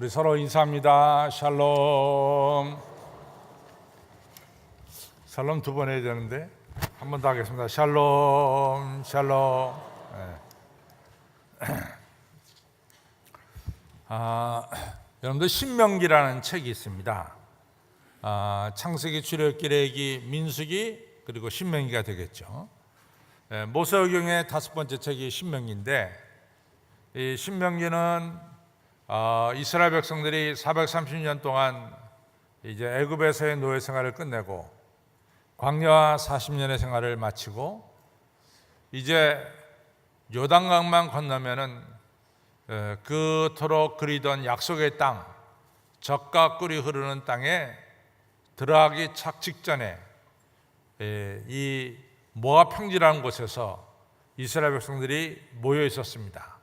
우리 서로 인사합니다. 샬롬. 샬롬 두 번 해야 되는데 한 번 더 하겠습니다. 샬롬, 샬롬. 여러분들 신명기라는 책이 있습니다. 창세기, 출애굽기, 레위기, 민수기 그리고 신명기가 되겠죠. 모세오경의 5번째 책이 신명기인데, 이 신명기는 이스라엘 백성들이 430년 동안 이제 애굽에서의 노예 생활을 끝내고 광야 40년의 생활을 마치고 이제 요단강만 건너면은 그토록 그리던 약속의 땅, 젖과 꿀이 흐르는 땅에 들어가기 착 직전에 이 모압 평지라는 곳에서 이스라엘 백성들이 모여 있었습니다.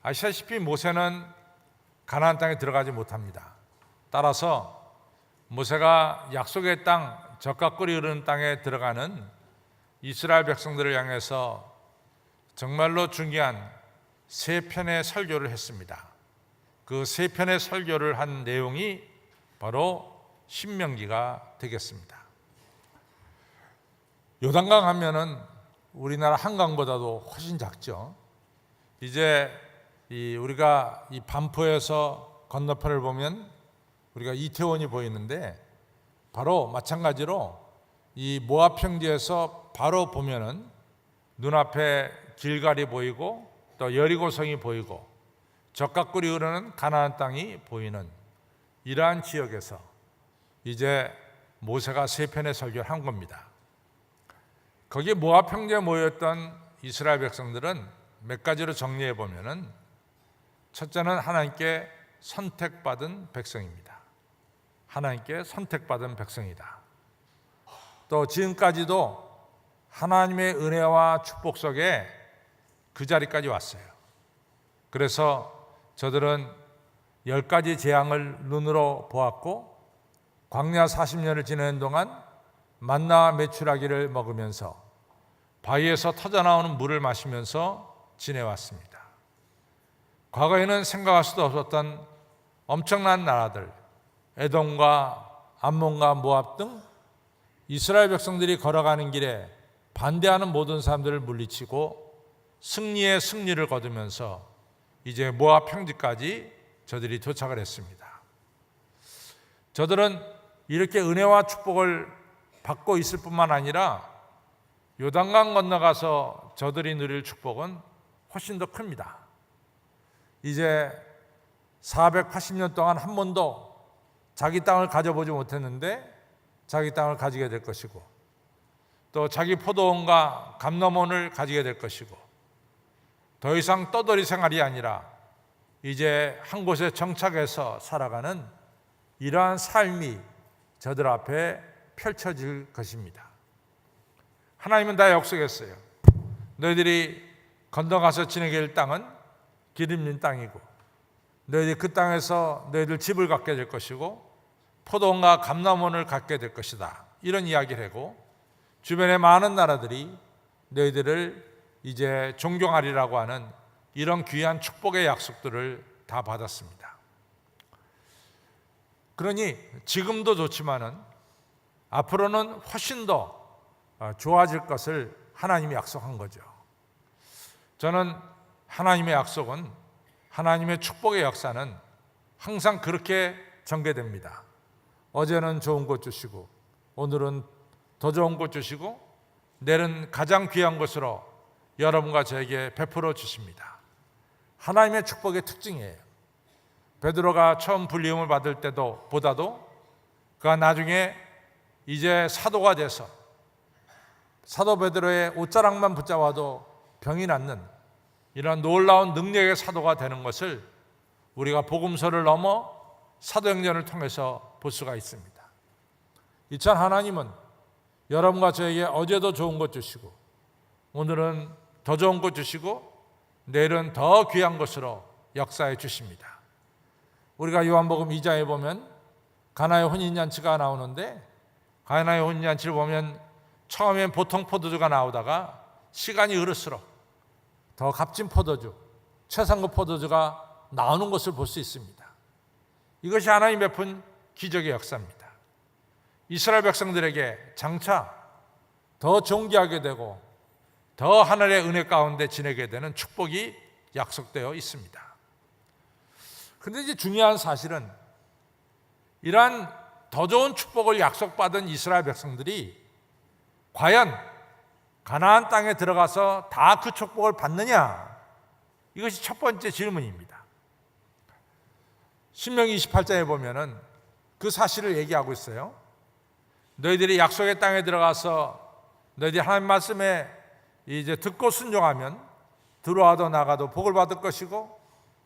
아시다시피 모세는 가나안 땅에 들어가지 못합니다. 따라서 모세가 약속의 땅, 젖과 꿀이 흐르는 땅에 들어가는 이스라엘 백성들을 향해서 정말로 중요한 3편의 설교를 했습니다. 그 3편의 설교를 한 내용이 바로 신명기가 되겠습니다. 요단강 하면은 우리나라 한강보다도 훨씬 작죠. 이제 우리가 이 반포에서 건너편을 보면 우리가 이태원이 보이는데, 바로 마찬가지로 이 모압 평지에서 바로 보면은 눈앞에 길갈이 보이고 또 여리고성이 보이고 젖과 꿀이 흐르는 가나안 땅이 보이는 이러한 지역에서 이제 모세가 3편의 설교를 한 겁니다. 거기 모압 평지에 모였던 이스라엘 백성들은 몇 가지로 정리해 보면은, 첫째는 하나님께 선택받은 백성입니다. 하나님께 선택받은 백성이다. 또 지금까지도 하나님의 은혜와 축복 속에 그 자리까지 왔어요. 그래서 저들은 10가지 재앙을 눈으로 보았고 광야 40년을 지내는 동안 만나와 메추라기를 먹으면서 바위에서 터져나오는 물을 마시면서 지내왔습니다. 과거에는 생각할 수도 없었던 엄청난 나라들, 에돔과 암몬과 모압 등 이스라엘 백성들이 걸어가는 길에 반대하는 모든 사람들을 물리치고 승리의 승리를 거두면서 이제 모압 평지까지 저들이 도착을 했습니다. 저들은 이렇게 은혜와 축복을 받고 있을 뿐만 아니라 요단강 건너가서 저들이 누릴 축복은 훨씬 더 큽니다. 이제 480년 동안 한 번도 자기 땅을 가져보지 못했는데 자기 땅을 가지게 될 것이고, 또 자기 포도원과 감람원을 가지게 될 것이고, 더 이상 떠돌이 생활이 아니라 이제 한 곳에 정착해서 살아가는 이러한 삶이 저들 앞에 펼쳐질 것입니다. 하나님은 다 약속했어요. 너희들이 건너가서 지내게 될 땅은 기름진 땅이고, 너희들이 그 땅에서 너희들 집을 갖게 될 것이고 포도원과 감람원을 갖게 될 것이다. 이런 이야기를 하고, 주변의 많은 나라들이 너희들을 이제 존경하리라고 하는 이런 귀한 축복의 약속들을 다 받았습니다. 그러니 지금도 좋지만은 앞으로는 훨씬 더 좋아질 것을 하나님이 약속한 거죠. 저는 하나님의 약속은, 하나님의 축복의 역사는 항상 그렇게 전개됩니다. 어제는 좋은 것 주시고 오늘은 더 좋은 것 주시고 내일은 가장 귀한 것으로 여러분과 저에게 베풀어 주십니다. 하나님의 축복의 특징이에요. 베드로가 처음 불리움을 받을 때도 보다도 그가 나중에 이제 사도가 돼서 사도 베드로의 옷자락만 붙잡아도 병이 낫는 이런 놀라운 능력의 사도가 되는 것을 우리가 복음서를 넘어 사도행전을 통해서 볼 수가 있습니다. 이처럼 하나님은 여러분과 저에게 어제도 좋은 것 주시고 오늘은 더 좋은 것 주시고 내일은 더 귀한 것으로 역사해 주십니다. 우리가 요한복음 2장에 보면 가나의 혼인잔치가 나오는데, 가나의 혼인잔치를 보면 처음엔 보통 포도주가 나오다가 시간이 흐를수록 더 값진 포도주, 최상급 포도주가 나오는 것을 볼 수 있습니다. 이것이 하나님 베푼 기적의 역사입니다. 이스라엘 백성들에게 장차 더 존귀하게 되고 더 하늘의 은혜 가운데 지내게 되는 축복이 약속되어 있습니다. 그런데 이제 중요한 사실은 이러한 더 좋은 축복을 약속받은 이스라엘 백성들이 과연 가나안 땅에 들어가서 다 그 축복을 받느냐? 이것이 첫 번째 질문입니다. 신명기 28장에 보면은 그 사실을 얘기하고 있어요. 너희들이 약속의 땅에 들어가서 너희들이 하나님 말씀에 이제 듣고 순종하면 들어와도 나가도 복을 받을 것이고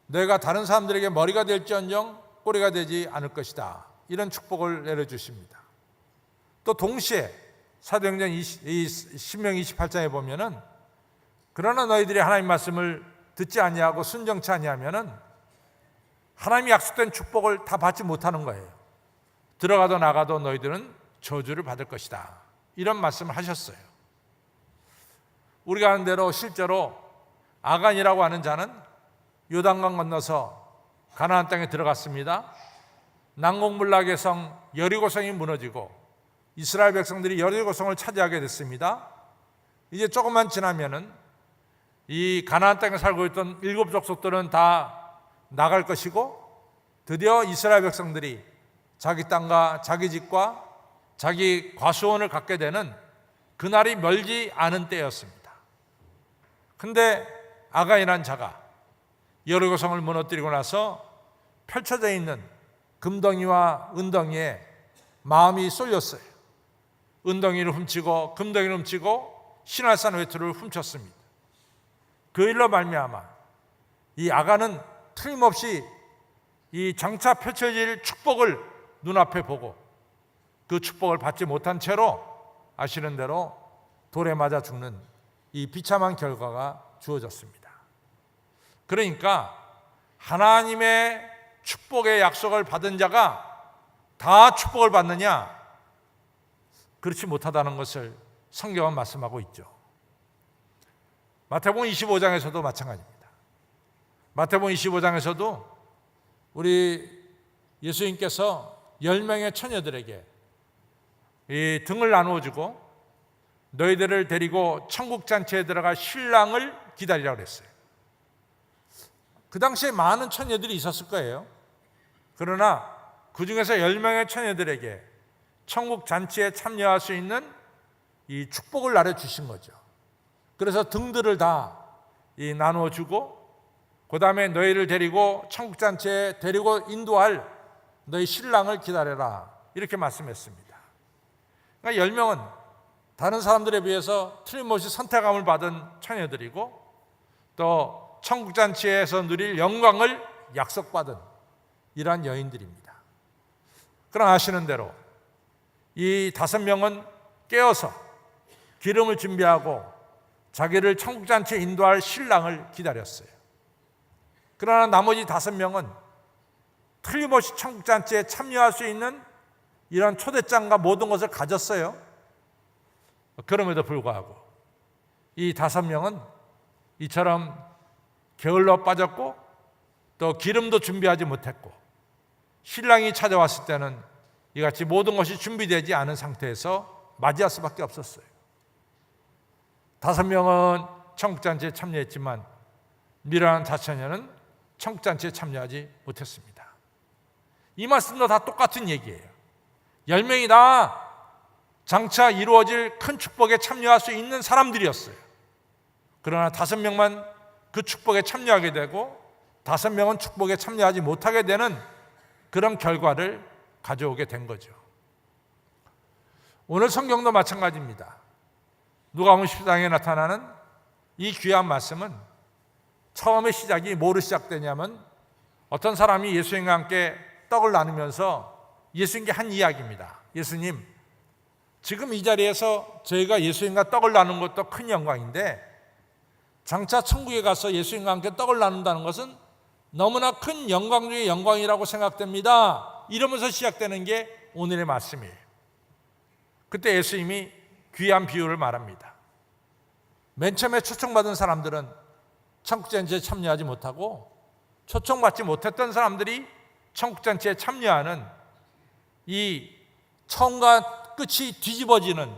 너희가 다른 사람들에게 머리가 될지언정 꼬리가 되지 않을 것이다. 이런 축복을 내려주십니다. 또 동시에 사도행전 신명기 28장에 보면은 그러나 너희들이 하나님 말씀을 듣지 아니하고 순종치 아니하면은 하나님이 약속된 축복을 다 받지 못하는 거예요. 들어가도 나가도 너희들은 저주를 받을 것이다. 이런 말씀을 하셨어요. 우리가 아는 대로 실제로 아간이라고 하는 자는 요단강 건너서 가나안 땅에 들어갔습니다. 난공불락의 성 여리고성이 무너지고 이스라엘 백성들이 여리고성을 차지하게 됐습니다. 이제 조금만 지나면은 이 가나안 땅에 살고 있던 7 족속들은 다 나갈 것이고 드디어 이스라엘 백성들이 자기 땅과 자기 집과 자기 과수원을 갖게 되는 그날이 멀지 않은 때였습니다. 근데 아간이라는 자가 여리고성을 무너뜨리고 나서 펼쳐져 있는 금덩이와 은덩이에 마음이 쏠렸어요. 은덩이를 훔치고 금덩이를 훔치고 시날산 외투를 훔쳤습니다. 그 일로 말미암아 이 아간은 틀림없이 이 장차 펼쳐질 축복을 눈앞에 보고 그 축복을 받지 못한 채로 아시는 대로 돌에 맞아 죽는 이 비참한 결과가 주어졌습니다. 그러니까 하나님의 축복의 약속을 받은 자가 다 축복을 받느냐? 그렇지 못하다는 것을 성경은 말씀하고 있죠. 마태복음 25장에서도 마찬가지입니다. 마태복음 25장에서도 우리 예수님께서 10명의 처녀들에게 이 등을 나누어주고 너희들을 데리고 천국 잔치에 들어갈 신랑을 기다리라고 그랬어요. 그 당시에 많은 처녀들이 있었을 거예요. 그러나 그 중에서 10명의 처녀들에게 천국 잔치에 참여할 수 있는 이 축복을 나눠주신 거죠. 그래서 등들을 다 나누어 주고 그 다음에 너희를 데리고 천국 잔치에 데리고 인도할 너희 신랑을 기다려라 이렇게 말씀했습니다. 그러니까 10명은 다른 사람들에 비해서 틀림없이 선택함을 받은 처녀들이고 또 천국 잔치에서 누릴 영광을 약속받은 이러한 여인들입니다. 그러나 아시는 대로 이 5명은 깨어서 기름을 준비하고 자기를 천국 잔치에 인도할 신랑을 기다렸어요. 그러나 나머지 5명은 틀림없이 천국 잔치에 참여할 수 있는 이런 초대장과 모든 것을 가졌어요. 그럼에도 불구하고 이 5명은 이처럼 게을러 빠졌고 또 기름도 준비하지 못했고 신랑이 찾아왔을 때는 이같이 모든 것이 준비되지 않은 상태에서 맞이할 수밖에 없었어요. 5명은 천국잔치에 참여했지만 미련한 5처녀는 천국잔치에 참여하지 못했습니다. 이 말씀도 다 똑같은 얘기예요. 10명이 다 장차 이루어질 큰 축복에 참여할 수 있는 사람들이었어요. 그러나 5명만 그 축복에 참여하게 되고 5명은 축복에 참여하지 못하게 되는 그런 결과를 가져오게 된 거죠. 오늘 성경도 마찬가지입니다. 누가복음 10장에 나타나는 이 귀한 말씀은 처음의 시작이 뭐로 시작되냐면 어떤 사람이 예수님과 함께 떡을 나누면서 예수님께 한 이야기입니다. 예수님, 지금 이 자리에서 저희가 예수님과 떡을 나누는 것도 큰 영광인데 장차 천국에 가서 예수님과 함께 떡을 나눈다는 것은 너무나 큰 영광 중의 영광이라고 생각됩니다. 이러면서 시작되는 게 오늘의 말씀이에요. 그때 예수님이 귀한 비유를 말합니다. 맨 처음에 초청받은 사람들은 천국잔치에 참여하지 못하고 초청받지 못했던 사람들이 천국잔치에 참여하는 이 처음과 끝이 뒤집어지는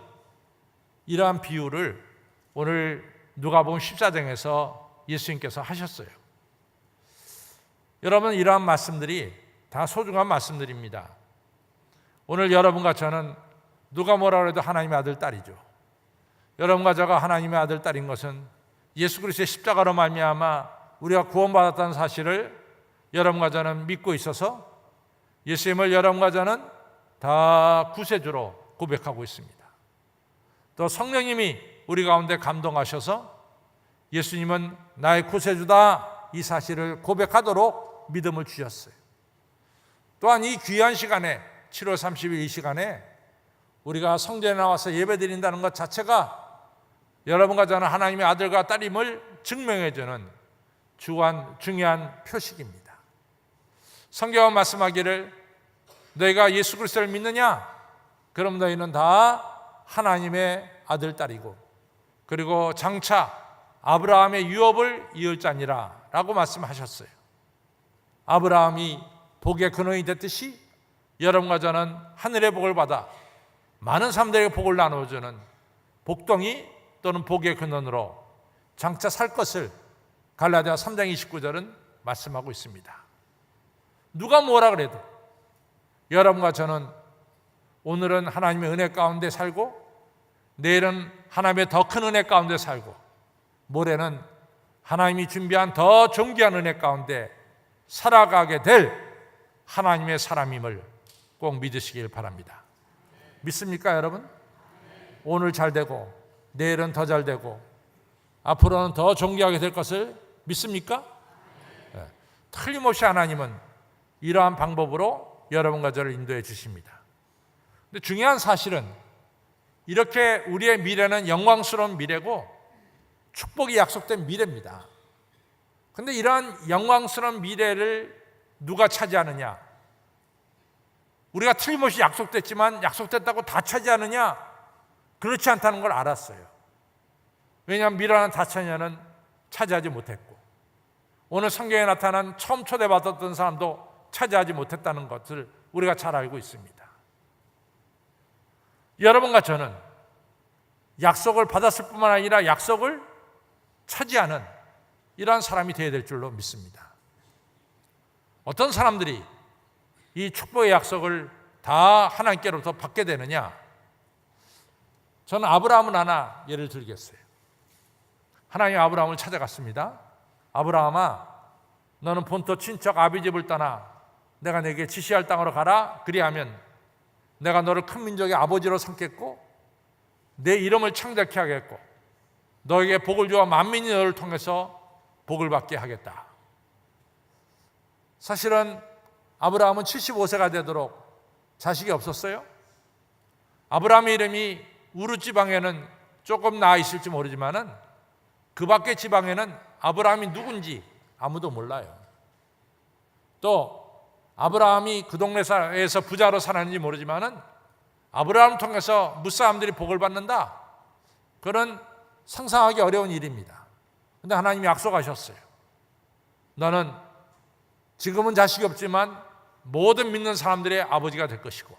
이러한 비유를 오늘 누가복음 14장에서 예수님께서 하셨어요. 여러분, 이러한 말씀들이 다 소중한 말씀들입니다. 오늘 여러분과 저는 누가 뭐라 해도 하나님의 아들, 딸이죠. 여러분과 저가 하나님의 아들, 딸인 것은 예수 그리스도의 십자가로 말미암아 우리가 구원받았다는 사실을 여러분과 저는 믿고 있어서 예수님을 여러분과 저는 다 구세주로 고백하고 있습니다. 또 성령님이 우리 가운데 감동하셔서 예수님은 나의 구세주다 이 사실을 고백하도록 믿음을 주셨어요. 또한 이 귀한 시간에 7월 30일 이 시간에 우리가 성전에 나와서 예배드린다는 것 자체가 여러분과 저는 하나님의 아들과 딸임을 증명해주는 중요한 표식입니다. 성경은 말씀하기를 너희가 예수 그리스도를 믿느냐? 그럼 너희는 다 하나님의 아들, 딸이고 그리고 장차 아브라함의 유업을 이을 자니라 라고 말씀하셨어요. 아브라함이 복의 근원이 됐듯이 여러분과 저는 하늘의 복을 받아 많은 사람들에게 복을 나눠주는 복덩이 또는 복의 근원으로 장차 살 것을 갈라디아 3장 29절은 말씀하고 있습니다. 누가 뭐라 그래도 여러분과 저는 오늘은 하나님의 은혜 가운데 살고 내일은 하나님의 더 큰 은혜 가운데 살고 모레는 하나님이 준비한 더 존귀한 은혜 가운데 살아가게 될 하나님의 사람임을 꼭 믿으시길 바랍니다. 믿습니까, 여러분? 오늘 잘 되고 내일은 더 잘 되고 앞으로는 더 존귀하게 될 것을 믿습니까? 네. 틀림없이 하나님은 이러한 방법으로 여러분과 저를 인도해 주십니다. 근데 중요한 사실은 이렇게 우리의 미래는 영광스러운 미래고 축복이 약속된 미래입니다. 그런데 이러한 영광스러운 미래를 누가 차지하느냐? 우리가 틀림없이 약속됐지만 약속됐다고 다 차지하느냐? 그렇지 않다는 걸 알았어요. 왜냐하면 미라는 다차냐는 차지하지 못했고 오늘 성경에 나타난 처음 초대받았던 사람도 차지하지 못했다는 것을 우리가 잘 알고 있습니다. 여러분과 저는 약속을 받았을 뿐만 아니라 약속을 차지하는 이러한 사람이 되어야 될 줄로 믿습니다. 어떤 사람들이 이 축복의 약속을 다 하나님께로부터 받게 되느냐? 저는 아브라함은 하나 예를 들겠어요. 하나님이 아브라함을 찾아갔습니다. 아브라함아, 너는 본토 친척 아비집을 떠나 내가 내게 지시할 땅으로 가라. 그리하면 내가 너를 큰 민족의 아버지로 삼겠고 내 이름을 창작케 하겠고 너에게 복을 주어 만민이 너를 통해서 복을 받게 하겠다. 사실은 아브라함은 75세가 되도록 자식이 없었어요. 아브라함의 이름이 우르 지방에는 조금 나아 있을지 모르지만은 그 밖의 지방에는 아브라함이 누군지 아무도 몰라요. 또 아브라함이 그 동네에서 부자로 살았는지 모르지만은 아브라함을 통해서 무사람들이 복을 받는다. 그런 상상하기 어려운 일입니다. 그런데 하나님이 약속하셨어요. 너는 지금은 자식이 없지만 모든 믿는 사람들의 아버지가 될 것이고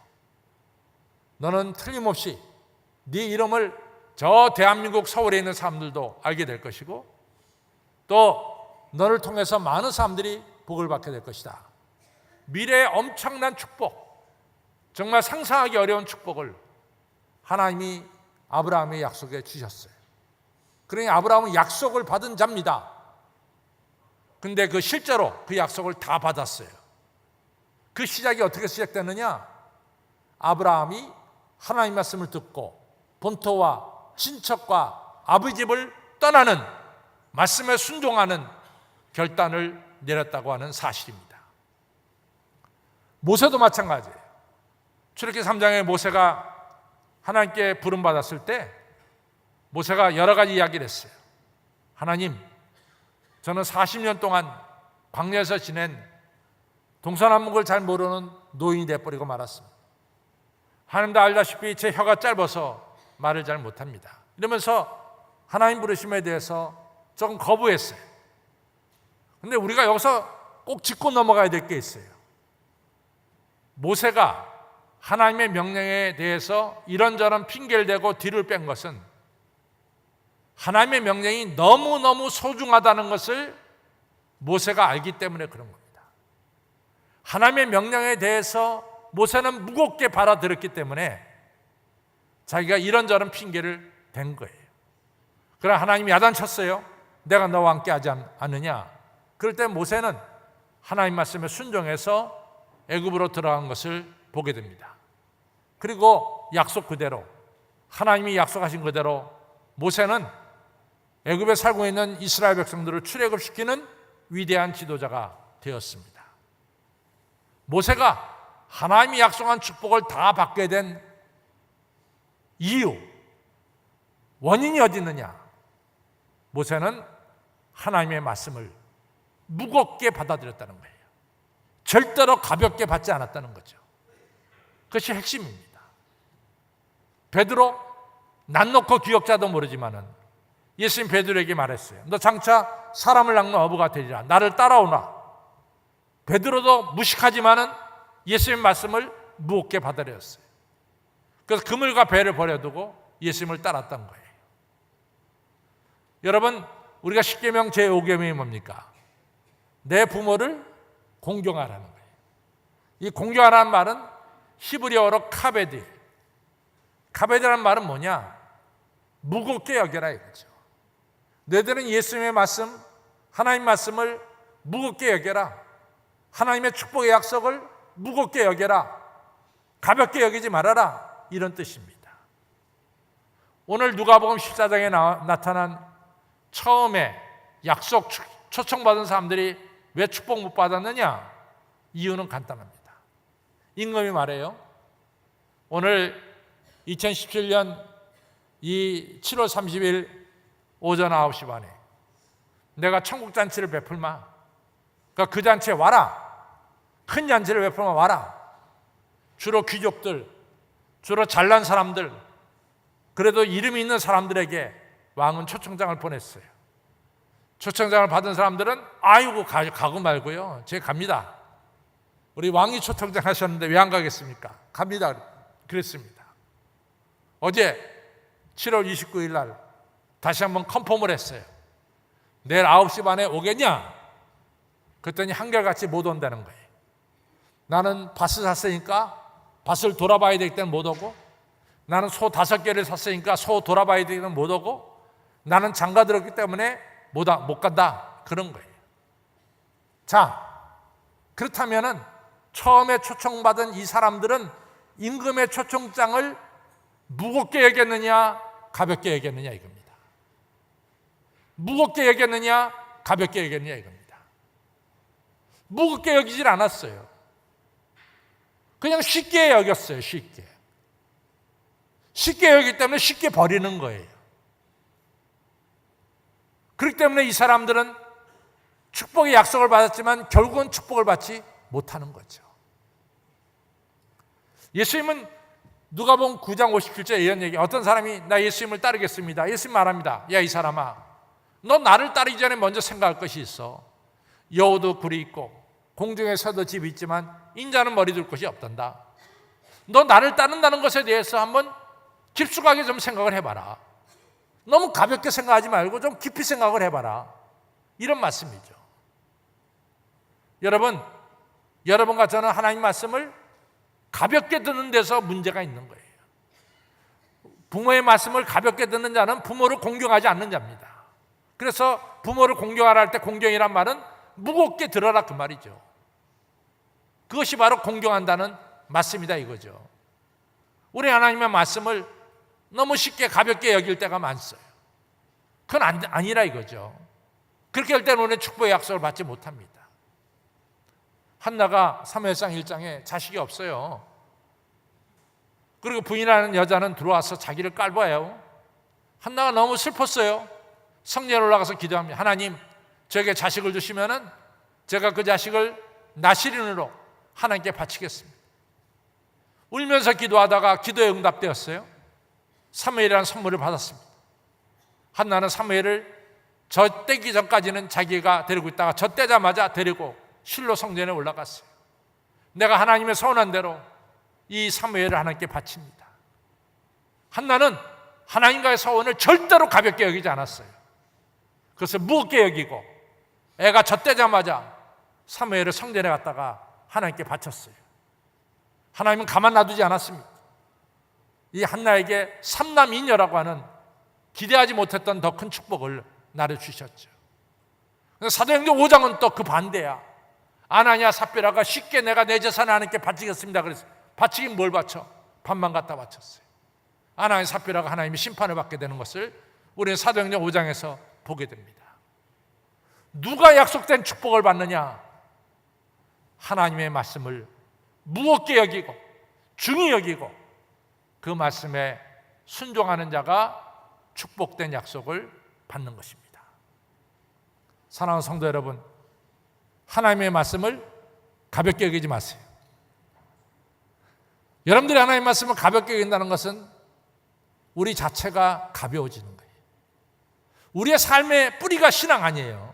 너는 틀림없이 네 이름을 저 대한민국 서울에 있는 사람들도 알게 될 것이고 또 너를 통해서 많은 사람들이 복을 받게 될 것이다. 미래의 엄청난 축복, 정말 상상하기 어려운 축복을 하나님이 아브라함의 약속에 주셨어요. 그러니 아브라함은 약속을 받은 자입니다. 근데 실제로 그 약속을 다 받았어요. 그 시작이 어떻게 시작되느냐? 아브라함이 하나님 말씀을 듣고 본토와 친척과 아버지집을 떠나는 말씀에 순종하는 결단을 내렸다고 하는 사실입니다. 모세도 마찬가지예요. 출애굽기 3장에 모세가 하나님께 부름받았을 때 모세가 여러 가지 이야기를 했어요. 하나님, 저는 40년 동안 광야에서 지낸 동서남북을 잘 모르는 노인이 되어버리고 말았습니다. 하나님도 알다시피 제 혀가 짧아서 말을 잘 못합니다. 이러면서 하나님 부르심에 대해서 조금 거부했어요. 그런데 우리가 여기서 꼭 짚고 넘어가야 될 게 있어요. 모세가 하나님의 명령에 대해서 이런저런 핑계를 대고 뒤를 뺀 것은 하나님의 명령이 너무너무 소중하다는 것을 모세가 알기 때문에 그런 겁니다. 하나님의 명령에 대해서 모세는 무겁게 받아들였기 때문에 자기가 이런저런 핑계를 댄 거예요. 그러나 하나님이 야단쳤어요. 내가 너와 함께 하지 않느냐. 그럴 때 모세는 하나님 말씀에 순종해서 애굽으로 들어간 것을 보게 됩니다. 그리고 약속 그대로, 하나님이 약속하신 그대로 모세는 애굽에 살고 있는 이스라엘 백성들을 출애굽시키는 위대한 지도자가 되었습니다. 모세가 하나님이 약속한 축복을 다 받게 된 이유, 원인이 어디 있느냐? 모세는 하나님의 말씀을 무겁게 받아들였다는 거예요. 절대로 가볍게 받지 않았다는 거죠. 그것이 핵심입니다. 베드로, 난 놓고 기억자도 모르지만은 예수님 베드로에게 말했어요. 너 장차 사람을 낚는 어부가 되리라. 나를 따라오나. 베드로도 무식하지만은 예수님 말씀을 무겁게 받아들였어요. 그래서 그물과 배를 버려두고 예수님을 따랐던 거예요. 여러분, 우리가 십계명 제5계명이 뭡니까? 내 부모를 공경하라는 거예요. 이 공경하라는 말은 히브리어로 카베드. 카베드라는 말은 뭐냐? 무겁게 여겨라 이거죠. 너희들은 예수님의 말씀, 하나님 말씀을 무겁게 여겨라. 하나님의 축복의 약속을 무겁게 여겨라. 가볍게 여기지 말아라. 이런 뜻입니다. 오늘 누가복음 14장에 나타난 처음에 약속 초청받은 사람들이 왜 축복 못 받았느냐? 이유는 간단합니다. 임금이 말해요. 오늘 2017년 이 7월 30일 오전 9시 반에 내가 천국잔치를 베풀마. 그러니까 그 잔치에 와라. 큰 잔치를 베풀마 와라. 주로 귀족들, 주로 잘난 사람들, 그래도 이름이 있는 사람들에게 왕은 초청장을 보냈어요. 초청장을 받은 사람들은 아이고 가고 말고요. 제가 갑니다. 우리 왕이 초청장 하셨는데 왜 안 가겠습니까? 갑니다. 그랬습니다. 어제 7월 29일 날 다시 한번 컨펌을 했어요. 내일 9시 반에 오겠냐? 그랬더니 한결같이 못 온다는 거예요. 나는 밭을 샀으니까 밭을 돌아봐야 되기 때문에 못 오고, 나는 소 5개를 샀으니까 소 돌아봐야 되기 때문에 못 오고, 나는 장가 들었기 때문에 못 간다. 그런 거예요. 자, 그렇다면은 처음에 초청받은 이 사람들은 임금의 초청장을 무겁게 여겼느냐, 가볍게 여겼느냐 이겁니다. 무겁게 여겼느냐, 가볍게 여겼느냐 이겁니다. 무겁게 여기질 않았어요. 그냥 쉽게 여겼어요. 쉽게 여기기 때문에 쉽게 버리는 거예요. 그렇기 때문에 이 사람들은 축복의 약속을 받았지만 결국은 축복을 받지 못하는 거죠. 예수님은 누가복음 9장 57절에 이런 얘기, 어떤 사람이 나 예수님을 따르겠습니다. 예수님 말합니다. 야, 이 사람아, 너 나를 따르기 전에 먼저 생각할 것이 있어. 여우도 굴이 있고 공중에 서도 집이 있지만 인자는 머리 둘 곳이 없단다. 너 나를 따른다는 것에 대해서 한번 깊숙하게 좀 생각을 해봐라. 너무 가볍게 생각하지 말고 좀 깊이 생각을 해봐라. 이런 말씀이죠. 여러분과 저는 하나님 말씀을 가볍게 듣는 데서 문제가 있는 거예요. 부모의 말씀을 가볍게 듣는 자는 부모를 공경하지 않는 자입니다. 그래서 부모를 공경하라 할 때 공경이란 말은 무겁게 들어라 그 말이죠. 그것이 바로 공경한다는 말씀이다 이거죠. 우리 하나님의 말씀을 너무 쉽게 가볍게 여길 때가 많어요. 그건 아니라 이거죠. 그렇게 할 때는 우리는 축복의 약속을 받지 못합니다. 한나가 사무엘상 1장에 자식이 없어요. 그리고 부인하는 여자는 들어와서 자기를 깔봐요. 한나가 너무 슬펐어요. 성전에 올라가서 기도합니다. 하나님, 저에게 자식을 주시면은 제가 그 자식을 나시린으로 하나님께 바치겠습니다. 울면서 기도하다가 기도에 응답되었어요. 사무엘이라는 선물을 받았습니다. 한나는 사무엘을 젖대기 전까지는 자기가 데리고 있다가 젖대자마자 데리고 실로 성전에 올라갔어요. 내가 하나님의 서원한 대로 이 사무엘을 하나님께 바칩니다. 한나는 하나님과의 서원을 절대로 가볍게 여기지 않았어요. 그것을 무겁게 여기고 애가 젖대자마자 사무엘을 성전에 갔다가 하나님께 바쳤어요. 하나님은 가만 놔두지 않았습니다. 이 한나에게 삼남이녀라고 하는 기대하지 못했던 더 큰 축복을 나눠주셨죠. 사도행전 5장은 또 그 반대야. 아나니아 삽비라가 쉽게 내가 내 재산을 하나님께 바치겠습니다. 그래서 바치긴 뭘 바쳐? 반만 갖다 바쳤어요. 아나니아 삽비라가 하나님이 심판을 받게 되는 것을 우리는 사도행전 5장에서 보게 됩니다. 누가 약속된 축복을 받느냐? 하나님의 말씀을 무겁게 여기고 중히 여기고 그 말씀에 순종하는 자가 축복된 약속을 받는 것입니다. 사랑하는 성도 여러분, 하나님의 말씀을 가볍게 여기지 마세요. 여러분들이 하나님의 말씀을 가볍게 여긴다는 것은 우리 자체가 가벼워지는 거예요. 우리의 삶의 뿌리가 신앙 아니에요.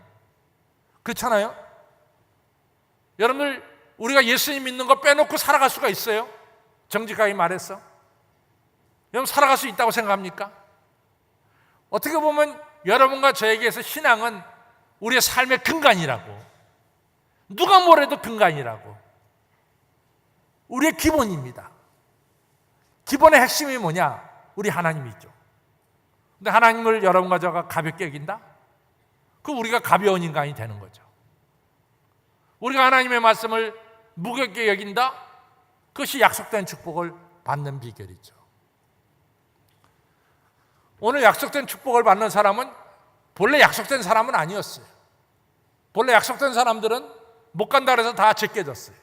그렇잖아요? 여러분들, 우리가 예수님 믿는 거 빼놓고 살아갈 수가 있어요? 정직하게 말해서 여러분, 살아갈 수 있다고 생각합니까? 어떻게 보면 여러분과 저에게서 신앙은 우리의 삶의 근간이라고, 누가 뭐래도 근간이라고, 우리의 기본입니다. 기본의 핵심이 뭐냐? 우리 하나님이죠. 근데 하나님을 여러분과 저가 가볍게 여긴다? 그 우리가 가벼운 인간이 되는 거죠. 우리가 하나님의 말씀을 무겁게 여긴다? 그것이 약속된 축복을 받는 비결이죠. 오늘 약속된 축복을 받는 사람은 본래 약속된 사람은 아니었어요. 본래 약속된 사람들은 못 간다 그래서 다 제껴졌어요.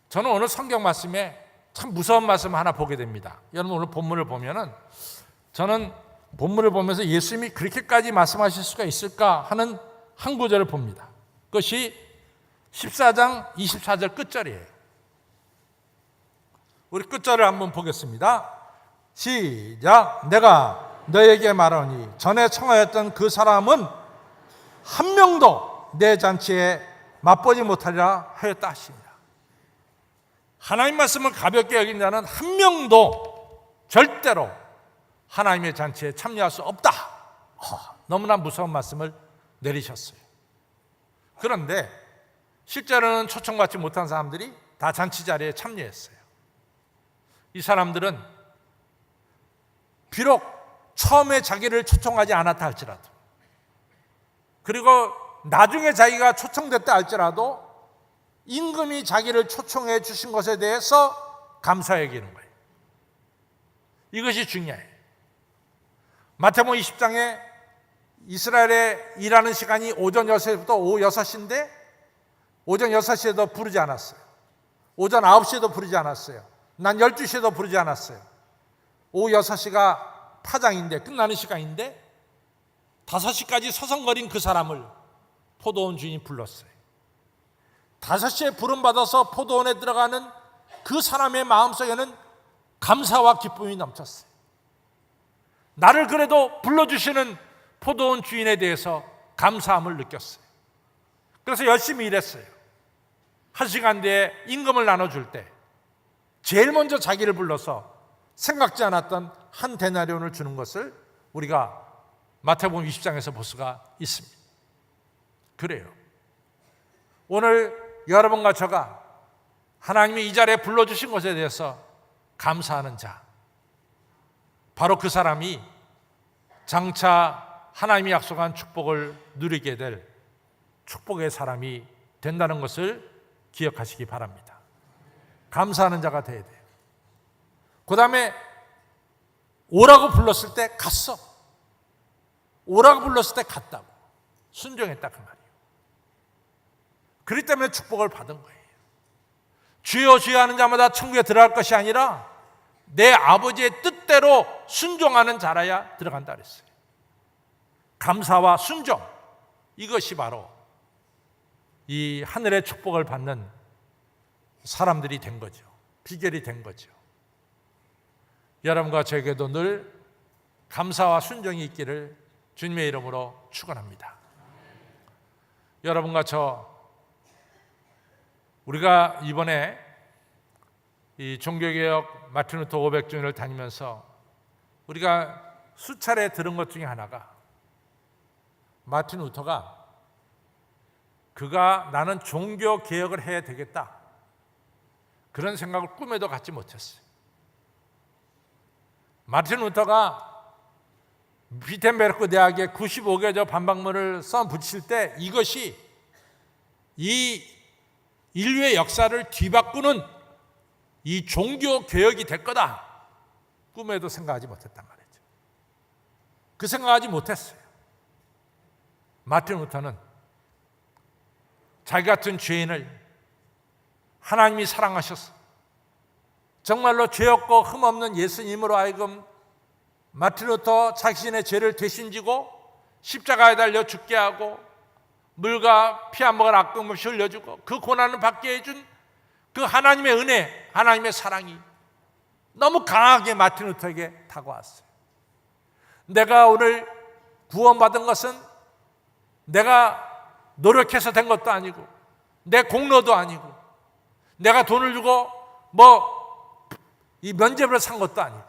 저는 오늘 성경 말씀에 참 무서운 말씀 하나 보게 됩니다. 여러분, 오늘 본문을 보면은 저는 본문을 보면서 예수님이 그렇게까지 말씀하실 수가 있을까 하는 한 구절을 봅니다. 그것이 14장 24절 끝절이에요. 우리 끝절을 한번 보겠습니다. 시작. 내가 너에게 말하니 전에 청하였던 그 사람은 한 명도 내 잔치에 맛보지 못하리라 하였다 하십니다. 하나님 말씀을 가볍게 여긴 자는 한 명도 절대로 하나님의 잔치에 참여할 수 없다. 너무나 무서운 말씀을 내리셨어요. 그런데 실제로는 초청받지 못한 사람들이 다 잔치 자리에 참여했어요. 이 사람들은 비록 처음에 자기를 초청하지 않았다 할지라도, 그리고 나중에 자기가 초청됐다 할지라도 임금이 자기를 초청해 주신 것에 대해서 감사 여기는 거예요. 이것이 중요해요. 마태복음 20장에 이스라엘의 일하는 시간이 오전 6시부터 오후 6시인데 오전 6시에도 부르지 않았어요. 오전 9시에도 부르지 않았어요. 난 12시에도 부르지 않았어요. 오후 6시가 파장인데, 끝나는 시간인데 5시까지 서성거린 그 사람을 포도원 주인이 불렀어요. 5시에 부름받아서 포도원에 들어가는 그 사람의 마음속에는 감사와 기쁨이 넘쳤어요. 나를 그래도 불러주시는 포도원 주인에 대해서 감사함을 느꼈어요. 그래서 열심히 일했어요. 1시간 뒤에 임금을 나눠줄 때 제일 먼저 자기를 불러서 생각지 않았던 한 데나리온을 주는 것을 우리가 마태복음 20장에서 볼 수가 있습니다. 그래요. 오늘 여러분과 저가 하나님이 이 자리에 불러주신 것에 대해서 감사하는 자, 바로 그 사람이 장차 하나님이 약속한 축복을 누리게 될 축복의 사람이 된다는 것을 기억하시기 바랍니다. 감사하는 자가 돼야 돼요. 그 다음에 오라고 불렀을 때 갔어. 오라고 불렀을 때 갔다고. 순종했다 그 말이에요. 그렇기 때문에 축복을 받은 거예요. 주여 주여 하는 자마다 천국에 들어갈 것이 아니라 내 아버지의 뜻대로 순종하는 자라야 들어간다 그랬어요. 감사와 순종, 이것이 바로 이 하늘의 축복을 받는 사람들이 된 거죠. 비결이 된 거죠. 여러분과 저에게도 늘 감사와 순종이 있기를 주님의 이름으로 축원합니다. 여러분과 저 우리가 이번에 이 종교개혁 마틴 루터 500주년을 다니면서 우리가 수차례 들은 것 중에 하나가, 마틴 루터가 그가 나는 종교개혁을 해야 되겠다, 그런 생각을 꿈에도 갖지 못했어요. 마틴 루터가 비텐베르크 대학에 95개조 반박문을 써 붙일 때 이것이 이 인류의 역사를 뒤바꾸는 이 종교개혁이 될 거다, 꿈에도 생각하지 못했단 말이죠. 그 생각하지 못했어요. 마틴 루터는 자기 같은 죄인을 하나님이 사랑하셔서 정말로 죄 없고 흠 없는 예수님으로 하여금 마틴 루터 자신의 죄를 대신지고 십자가에 달려 죽게 하고 물과 피 한 모금 아낌없이 흘려주고 그 고난을 받게 해준 그 하나님의 은혜, 하나님의 사랑이 너무 강하게 마틴 루터에게 다가왔어요. 내가 오늘 구원받은 것은 내가 노력해서 된 것도 아니고 내 공로도 아니고 내가 돈을 주고 이 면죄부를 산 것도 아니고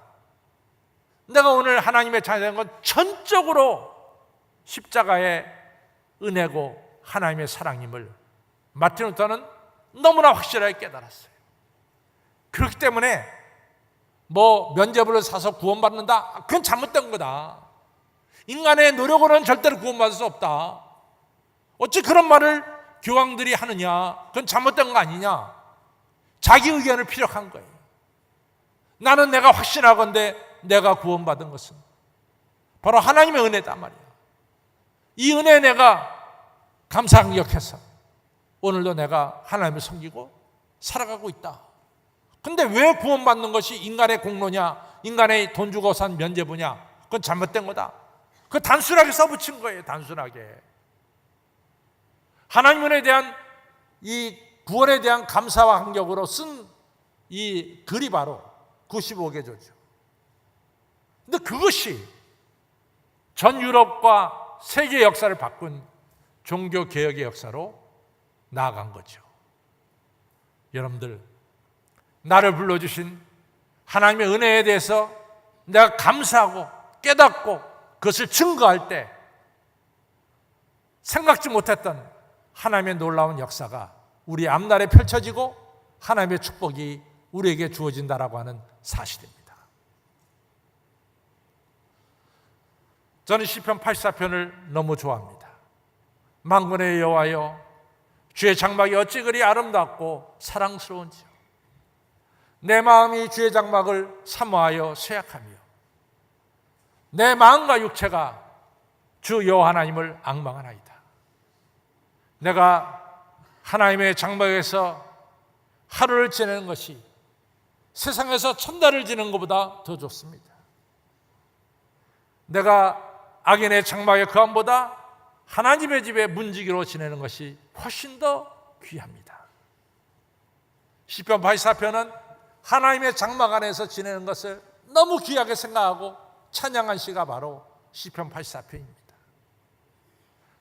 내가 오늘 하나님의 자녀된 건 전적으로 십자가의 은혜고 하나님의 사랑임을 마틴 루터는 너무나 확실하게 깨달았어요. 그렇기 때문에 면죄부를 사서 구원받는다, 그건 잘못된 거다. 인간의 노력으로는 절대로 구원받을 수 없다. 어찌 그런 말을 교황들이 하느냐, 그건 잘못된 거 아니냐. 자기 의견을 피력한 거예요. 나는 내가 확신하건대 내가 구원받은 것은 바로 하나님의 은혜다 말이야. 이 은혜에 내가 감사함격해서 오늘도 내가 하나님을 섬기고 살아가고 있다. 근데 왜 구원받는 것이 인간의 공로냐, 인간의 돈 주고 산 면죄부냐, 그건 잘못된 거다. 그거 단순하게 써붙인 거예요. 단순하게 하나님 은혜에 대한 이 구원에 대한 감사와 감격으로 쓴 이 글이 바로 95개조죠. 근데 그것이 전 유럽과 세계 역사를 바꾼 종교개혁의 역사로 나아간 거죠. 여러분들, 나를 불러주신 하나님의 은혜에 대해서 내가 감사하고 깨닫고 그것을 증거할 때 생각지 못했던 하나님의 놀라운 역사가 우리 앞날에 펼쳐지고 하나님의 축복이 우리에게 주어진다라고 하는 사실입니다. 저는 시편 84편을 너무 좋아합니다. 만군의 여호와여, 주의 장막이 어찌 그리 아름답고 사랑스러운지요. 내 마음이 주의 장막을 사모하여 쇠약하며 내 마음과 육체가 주 여호와 하나님을 앙망하나이다. 내가 하나님의 장막에서 하루를 지내는 것이 세상에서 천달을 지내는 것보다 더 좋습니다. 내가 악인의 장막의 거함보다 하나님의 집에 문지기로 지내는 것이 훨씬 더 귀합니다. 시편 84편은 하나님의 장막 안에서 지내는 것을 너무 귀하게 생각하고 찬양한 시가 바로 시편 84편입니다.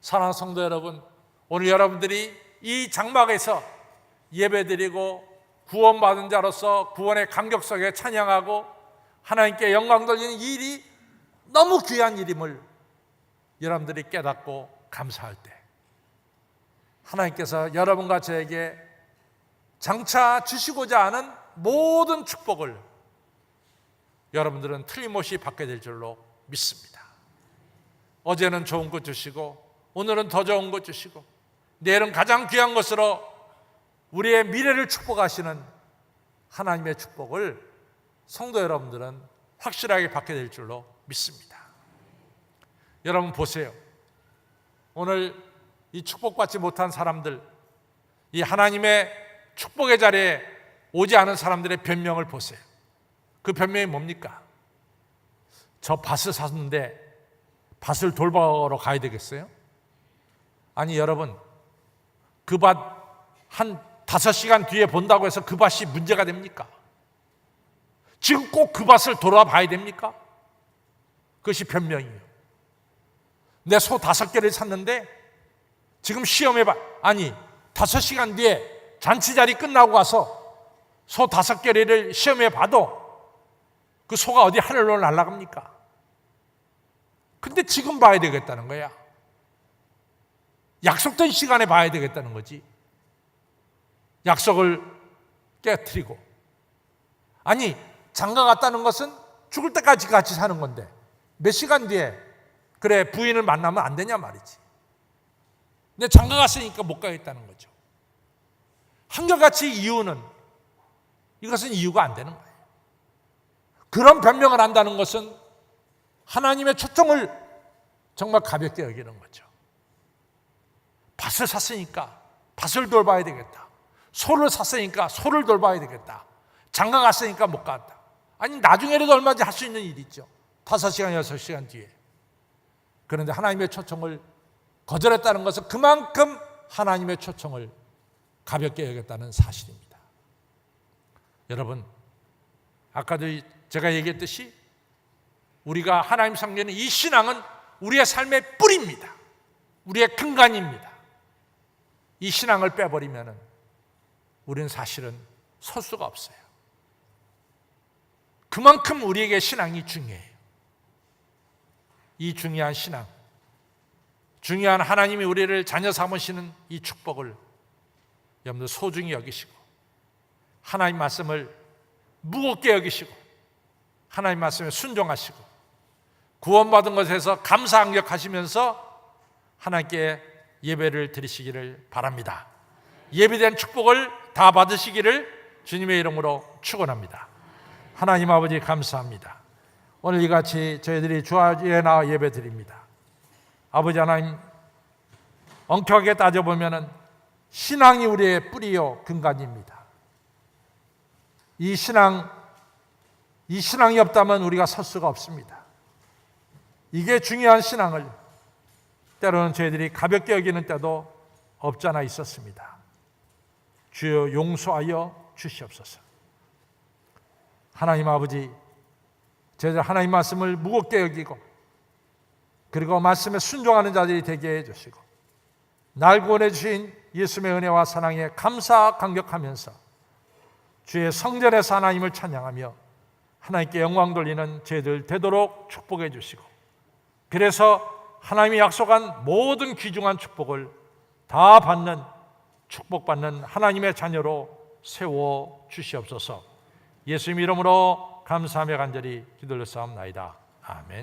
사랑하는 성도 여러분, 오늘 여러분들이 이 장막에서 예배드리고 구원받은 자로서 구원의 감격 속에 찬양하고 하나님께 영광 돌리는 이 일이 너무 귀한 일임을 여러분들이 깨닫고 감사할 때 하나님께서 여러분과 저에게 장차 주시고자 하는 모든 축복을 여러분들은 틀림없이 받게 될 줄로 믿습니다. 어제는 좋은 것 주시고 오늘은 더 좋은 것 주시고 내일은 가장 귀한 것으로 우리의 미래를 축복하시는 하나님의 축복을 성도 여러분들은 확실하게 받게 될 줄로 믿습니다. 여러분 보세요. 오늘 이 축복받지 못한 사람들, 이 하나님의 축복의 자리에 오지 않은 사람들의 변명을 보세요. 그 변명이 뭡니까? 저 밭을 샀는데 밭을 돌보러 가야 되겠어요? 아니 여러분, 그 밭 한 5시간 뒤에 본다고 해서 그 밭이 문제가 됩니까? 지금 꼭 그 밭을 돌아봐야 됩니까? 그것이 변명이에요. 내 소 5개를 샀는데 지금 시험해봐. 아니 5시간 뒤에 잔치 자리 끝나고 가서 소 5개리를 시험해 봐도 그 소가 어디 하늘로 날아갑니까? 근데 지금 봐야 되겠다는 거야. 약속된 시간에 봐야 되겠다는 거지. 약속을 깨트리고. 아니, 장가 갔다는 것은 죽을 때까지 같이 사는 건데 몇 시간 뒤에 그래 부인을 만나면 안 되냐 말이지. 근데 장가 갔으니까 못 가겠다는 거죠. 한결같이 이유는 이것은 이유가 안 되는 거예요. 그런 변명을 한다는 것은 하나님의 초청을 정말 가볍게 여기는 거죠. 밭을 샀으니까 밭을 돌봐야 되겠다. 소를 샀으니까 소를 돌봐야 되겠다. 장가 갔으니까 못 갔다. 아니 나중에라도 얼마든지 할 수 있는 일이 있죠. 5시간, 6시간 뒤에. 그런데 하나님의 초청을 거절했다는 것은 그만큼 하나님의 초청을 가볍게 여겼다는 사실입니다. 여러분, 아까도 제가 얘기했듯이 우리가 하나님 섬기는 이 신앙은 우리의 삶의 뿌리입니다. 우리의 근간입니다. 이 신앙을 빼버리면 우리는 사실은 설 수가 없어요. 그만큼 우리에게 신앙이 중요해요. 이 중요한 신앙, 중요한 하나님이 우리를 자녀 삼으시는 이 축복을 여러분들 소중히 여기시고 하나님 말씀을 무겁게 여기시고 하나님 말씀에 순종하시고 구원받은 것에서 감사함격하시면서 하나님께 예배를 드리시기를 바랍니다. 예비된 축복을 다 받으시기를 주님의 이름으로 축원합니다. 하나님 아버지 감사합니다. 오늘 이같이 저희들이 주야에 나와 예배 드립니다. 아버지 하나님, 엄격하게 따져보면 신앙이 우리의 뿌리요 근간입니다. 이 신앙이 없다면 우리가 설 수가 없습니다. 이게 중요한 신앙을 때로는 저희들이 가볍게 여기는 때도 없지 않아 있었습니다. 주여 용서하여 주시옵소서. 하나님 아버지, 저희들 하나님 말씀을 무겁게 여기고 그리고 말씀에 순종하는 자들이 되게 해주시고 날 구원해 주신 예수님의 은혜와 사랑에 감사 감격하면서 주의 성전에서 하나님을 찬양하며 하나님께 영광 돌리는 저희들 되도록 축복해 주시고 그래서 하나님이 약속한 모든 귀중한 축복을 다 받는 축복받는 하나님의 자녀로 세워 주시옵소서. 예수님 이름으로 감사하며 간절히 기도를 쌓옵나이다. 아멘.